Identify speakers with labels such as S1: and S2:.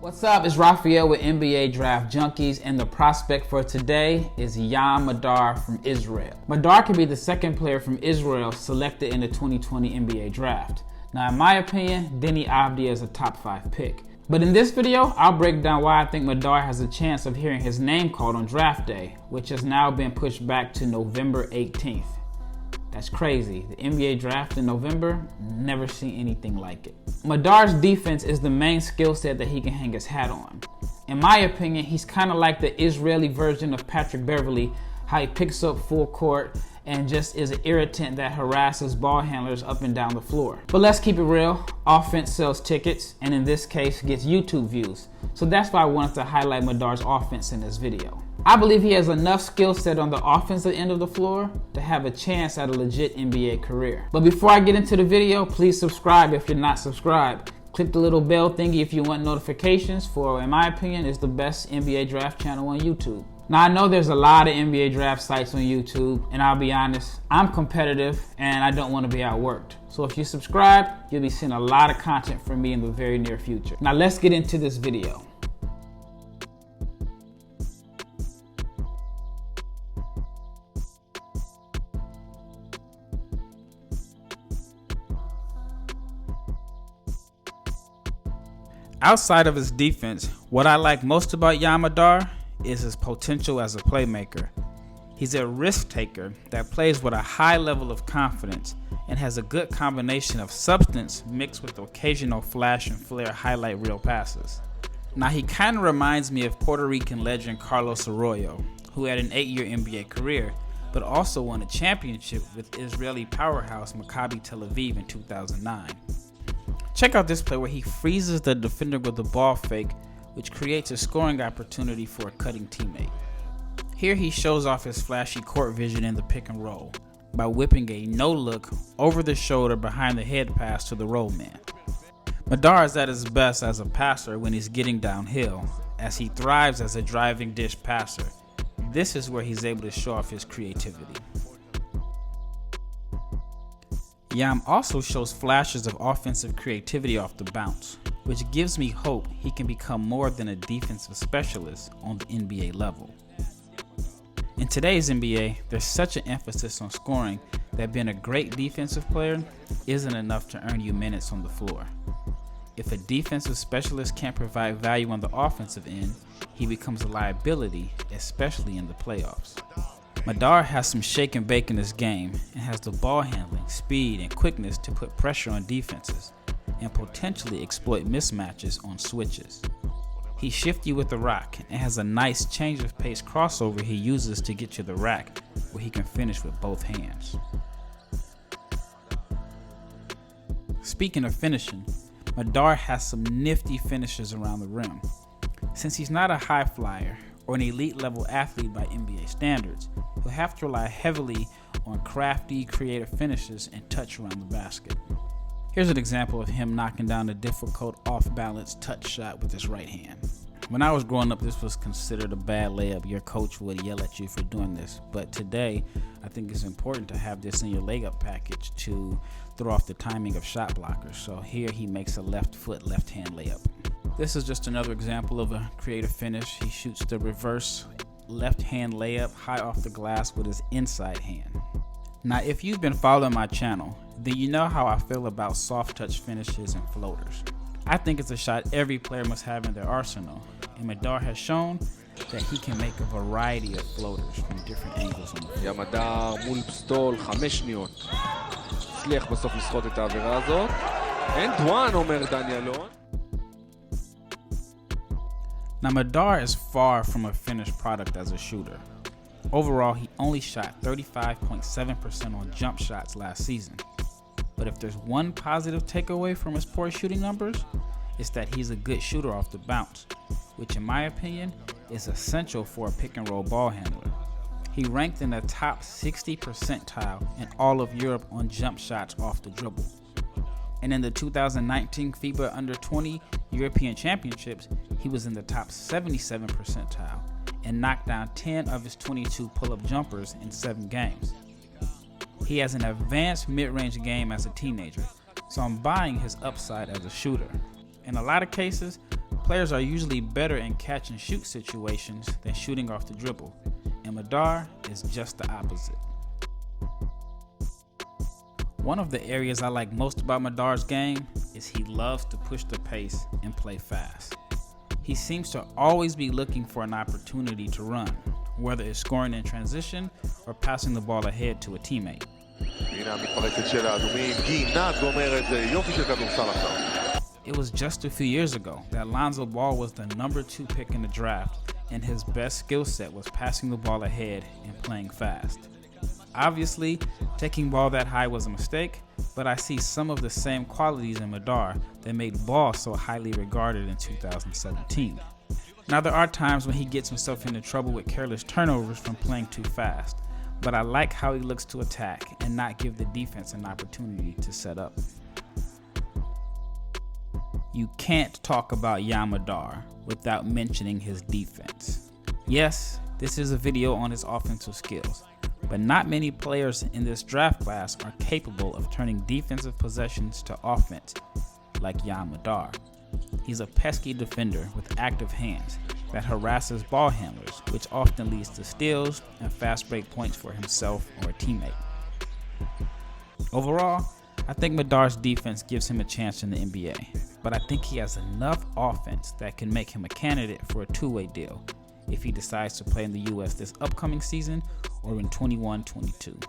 S1: What's up? It's Raphael with NBA Draft Junkies, and the prospect for today is Yam Madar from Israel. Madar could be the second player from Israel selected in the 2020 NBA Draft. Now, in my opinion, Deni Avdija is a top 5 pick. But in this video, I'll break down why I think Madar has a chance of hearing his name called on draft day, which has now been pushed back to November 18th. That's crazy. The NBA draft in November, never seen anything like it. Madar's defense is the main skill set that he can hang his hat on. In my opinion, he's kind of like the Israeli version of Pat Beverly, how he picks up full court and just is an irritant that harasses ball handlers up and down the floor. But let's keep it real. Offense sells tickets, and in this case, gets YouTube views. So that's why I wanted to highlight Madar's offense in this video. I believe he has enough skill set on the offensive end of the floor to have a chance at a legit NBA career. But before I get into the video, please subscribe if you're not subscribed. Click the little bell thingy if you want notifications for, in my opinion, is the best NBA draft channel on YouTube. Now, I know there's a lot of NBA draft sites on YouTube, and I'll be honest, I'm competitive and I don't want to be outworked. So if you subscribe, you'll be seeing a lot of content from me in the very near future. Now let's get into this video. Outside of his defense, what I like most about Yam Madar is his potential as a playmaker. He's a risk taker that plays with a high level of confidence and has a good combination of substance mixed with occasional flash and flare highlight reel passes. Now, he kind of reminds me of Puerto Rican legend Carlos Arroyo, who had an 8-year NBA career, but also won a championship with Israeli powerhouse Maccabi Tel Aviv in 2009. Check out this play where he freezes the defender with the ball fake, which creates a scoring opportunity for a cutting teammate. Here he shows off his flashy court vision in the pick and roll by whipping a no-look over the shoulder behind the head pass to the roll man. Madar is at his best as a passer when he's getting downhill, as he thrives as a driving dish passer. This is where he's able to show off his creativity. Yam also shows flashes of offensive creativity off the bounce, which gives me hope he can become more than a defensive specialist on the NBA level. In today's NBA, there's such an emphasis on scoring that being a great defensive player isn't enough to earn you minutes on the floor. If a defensive specialist can't provide value on the offensive end, he becomes a liability, especially in the playoffs. Madar has some shake and bake in his game and has the ball handling, speed, and quickness to put pressure on defenses and potentially exploit mismatches on switches. He's shifty with the rock and has a nice change of pace crossover he uses to get to the rack where he can finish with both hands. Speaking of finishing, Madar has some nifty finishes around the rim. Since he's not a high flyer or an elite level athlete by NBA standards, he'll have to rely heavily on crafty, creative finishes and touch around the basket. Here's an example of him knocking down a difficult off-balance touch shot with his right hand. When I was growing up, this was considered a bad layup. Your coach would yell at you for doing this. But today, I think it's important to have this in your layup package to throw off the timing of shot blockers. So here he makes a left foot, left hand layup. This is just another example of a creative finish. He shoots the reverse left hand layup high off the glass with his inside hand. Now, if you've been following my channel, then you know how I feel about soft touch finishes and floaters. I think it's a shot every player must have in their arsenal, and Madar has shown that he can make a variety of floaters from different angles on the floor.
S2: ים מדר מול פסטול 5 שניות. הצליח בסוף לסחוט את העבירה הזאת. And one, אומר דני אלון.
S1: Now, Madar is far from a finished product as a shooter. Overall, he only shot 35.7% on jump shots last season. But if there's one positive takeaway from his poor shooting numbers, it's that he's a good shooter off the bounce, which in my opinion is essential for a pick and roll ball handler. He ranked in the top 60 percentile in all of Europe on jump shots off the dribble. And in the 2019 FIBA Under-20 European Championships, he was in the top 77 percentile and knocked down 10 of his 22 pull-up jumpers in 7 games. He has an advanced mid-range game as a teenager, so I'm buying his upside as a shooter. In a lot of cases, Players are usually better in catch and shoot situations than shooting off the dribble, and Madar is just the opposite. One of the areas I like most about Madar's game is he loves to push the pace and play fast. He seems to always be looking for an opportunity to run, whether it's scoring in transition or passing the ball ahead to a teammate. It was just a few years ago that Lonzo Ball was the #2 pick in the draft, and his best skill set was passing the ball ahead and playing fast. Obviously, taking ball that high was a mistake, but I see some of the same qualities in Madar that made Ball so highly regarded in 2017. Now, there are times when he gets himself into trouble with careless turnovers from playing too fast, but I like how he looks to attack and not give the defense an opportunity to set up. You can't talk about Yam Madar without mentioning his defense. Yes, this is a video on his offensive skills, but not many players in this draft class are capable of turning defensive possessions to offense like Yam Madar. He's a pesky defender with active hands that harasses ball handlers, which often leads to steals and fast break points for himself or a teammate. Overall, I think Madar's defense gives him a chance in the NBA, but I think he has enough offense that can make him a candidate for a two-way deal if he decides to play in the US this upcoming season or in 21-22.